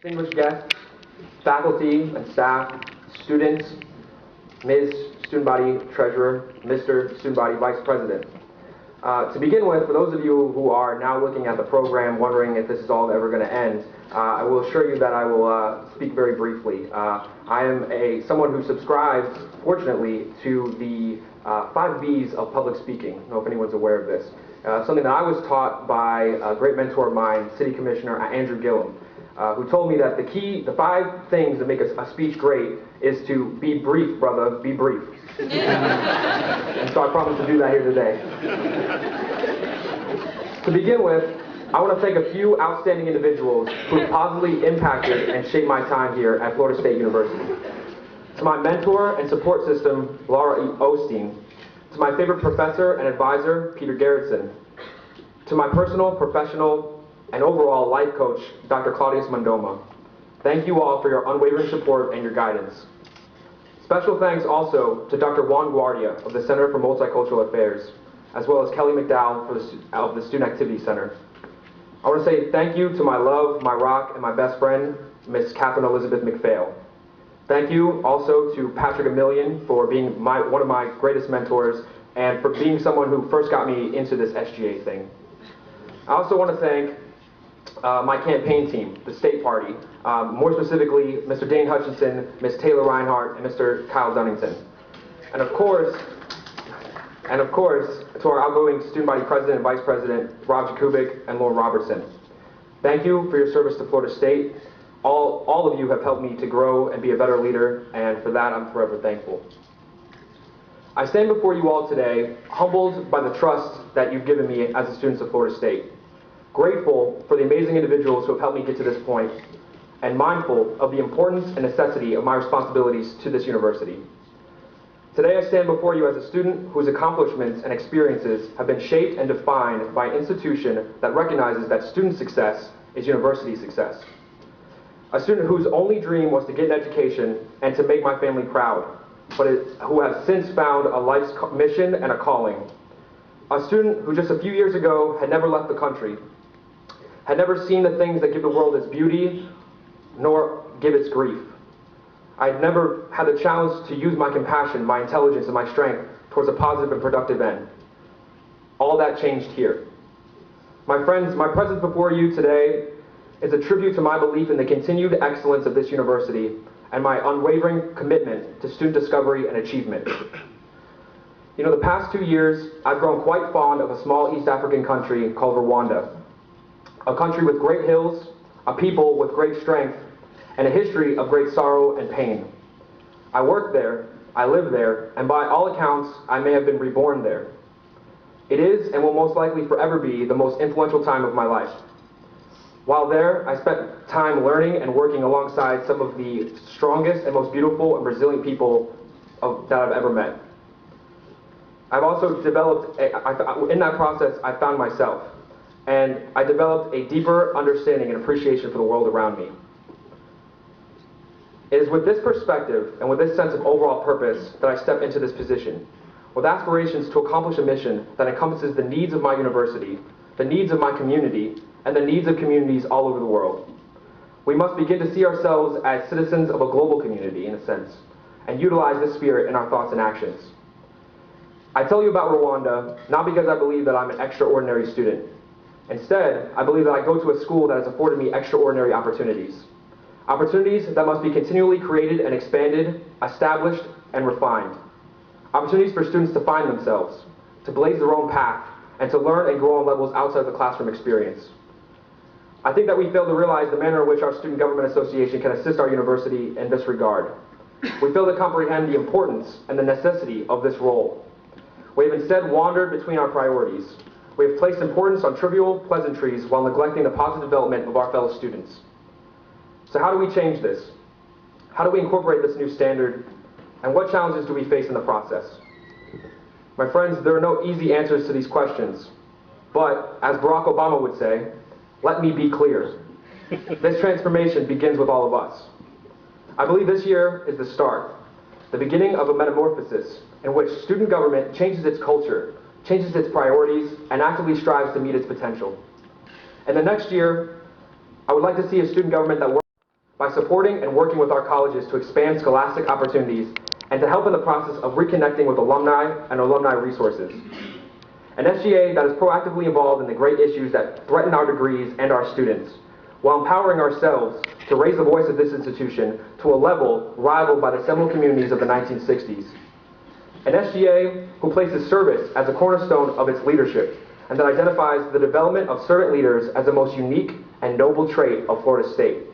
Distinguished guests, faculty and staff, students, Ms. Student Body Treasurer, Mr. Student Body Vice President. To begin with, for those of you who are now looking at the program wondering if this is all ever going to end, I will assure you that I will speak very briefly. I am someone who subscribes, fortunately, to the 5 B's of public speaking. I don't know if anyone's aware of this. Something that I was taught by a great mentor of mine, City Commissioner Andrew Gillum, who told me that the 5 things that make a speech great is to be brief, brother, be brief. And so I promise to do that here today. To begin with, I want to thank a few outstanding individuals who have positively impacted and shaped my time here at Florida State University. To my mentor and support system, Laura E. Osteen. To my favorite professor and advisor, Peter Garretson. To my personal, professional, and overall life coach, Dr. Claudius Mondoma. Thank you all for your unwavering support and your guidance. Special thanks also to Dr. Juan Guardia of the Center for Multicultural Affairs, as well as Kelly McDowell of the Student Activity Center. I want to say thank you to my love, my rock, and my best friend, Miss Catherine Elizabeth McPhail. Thank you also to Patrick Emilian for being one of my greatest mentors and for being someone who first got me into this SGA thing. I also want to thank my campaign team, the state party, more specifically Mr. Dane Hutchinson, Ms. Taylor Reinhardt, and Mr. Kyle Dunnington. And of course, to our outgoing student body president and vice president, Rob Jakubik and Lauren Robertson. Thank you for your service to Florida State. All of you have helped me to grow and be a better leader, and for that I'm forever thankful. I stand before you all today humbled by the trust that you've given me as a student of Florida State. Grateful for the amazing individuals who have helped me get to this point, and mindful of the importance and necessity of my responsibilities to this university. Today I stand before you as a student whose accomplishments and experiences have been shaped and defined by an institution that recognizes that student success is university success. A student whose only dream was to get an education and to make my family proud, but who has since found a life's mission and a calling. A student who just a few years ago had never left the country, had never seen the things that give the world its beauty, nor give its grief. I had never had the challenge to use my compassion, my intelligence, and my strength towards a positive and productive end. All that changed here. My friends, my presence before you today is a tribute to my belief in the continued excellence of this university and my unwavering commitment to student discovery and achievement. You know, the past 2 years, I've grown quite fond of a small East African country called Rwanda. A country with great hills, a people with great strength, and a history of great sorrow and pain. I work there, I live there, and by all accounts, I may have been reborn there. It is, and will most likely forever be, the most influential time of my life. While there, I spent time learning and working alongside some of the strongest and most beautiful and resilient people that I've ever met. I've also developed, in that process, I found myself, and I developed a deeper understanding and appreciation for the world around me. It is with this perspective and with this sense of overall purpose that I step into this position, with aspirations to accomplish a mission that encompasses the needs of my university, the needs of my community, and the needs of communities all over the world. We must begin to see ourselves as citizens of a global community, in a sense, and utilize this spirit in our thoughts and actions. I tell you about Rwanda not because I believe that I'm an extraordinary student. Instead, I believe that I go to a school that has afforded me extraordinary opportunities. Opportunities that must be continually created and expanded, established, and refined. Opportunities for students to find themselves, to blaze their own path, and to learn and grow on levels outside the classroom experience. I think that we fail to realize the manner in which our Student Government Association can assist our university in this regard. We fail to comprehend the importance and the necessity of this role. We have instead wandered between our priorities. We have placed importance on trivial pleasantries while neglecting the positive development of our fellow students. So how do we change this? How do we incorporate this new standard? And what challenges do we face in the process? My friends, there are no easy answers to these questions. But, as Barack Obama would say, let me be clear. This transformation begins with all of us. I believe this year is the start, the beginning of a metamorphosis in which student government changes its culture, changes its priorities, and actively strives to meet its potential. And the next year, I would like to see a student government that works by supporting and working with our colleges to expand scholastic opportunities and to help in the process of reconnecting with alumni and alumni resources. An SGA that is proactively involved in the great issues that threaten our degrees and our students, while empowering ourselves to raise the voice of this institution to a level rivaled by the Seminole communities of the 1960s. An SGA who places service as a cornerstone of its leadership and that identifies the development of servant leaders as the most unique and noble trait of Florida State,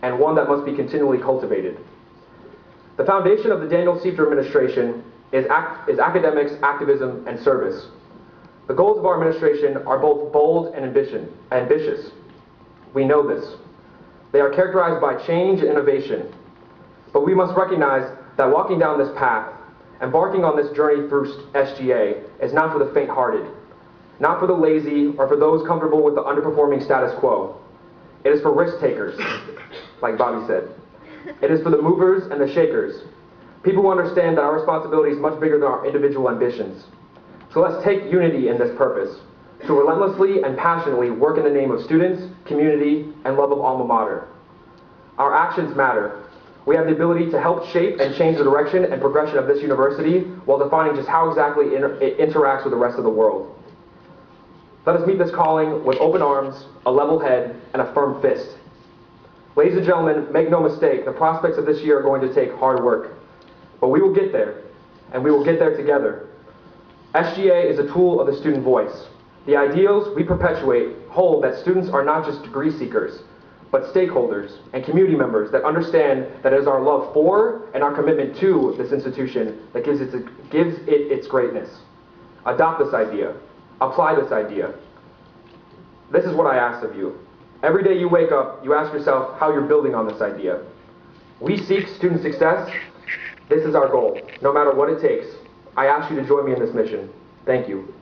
and one that must be continually cultivated. The foundation of the Daniel Seifter administration is academics, activism, and service. The goals of our administration are both bold and ambitious. We know this. They are characterized by change and innovation. But we must recognize that walking down this path, embarking on this journey through SGA, is not for the faint-hearted, not for the lazy, or for those comfortable with the underperforming status quo. It is for risk takers, like Bobby said. It is for the movers and the shakers, people who understand that our responsibility is much bigger than our individual ambitions. So let's take unity in this purpose, to relentlessly and passionately work in the name of students, community, and love of alma mater. Our actions matter. We have the ability to help shape and change the direction and progression of this university while defining just how exactly it interacts with the rest of the world. Let us meet this calling with open arms, a level head, and a firm fist. Ladies and gentlemen, make no mistake, the prospects of this year are going to take hard work. But we will get there, and we will get there together. SGA is a tool of the student voice. The ideals we perpetuate hold that students are not just degree seekers, but stakeholders and community members that understand that it is our love for and our commitment to this institution that gives it its greatness. Adopt this idea. Apply this idea. This is what I ask of you. Every day you wake up, you ask yourself how you're building on this idea. We seek student success. This is our goal, no matter what it takes. I ask you to join me in this mission. Thank you.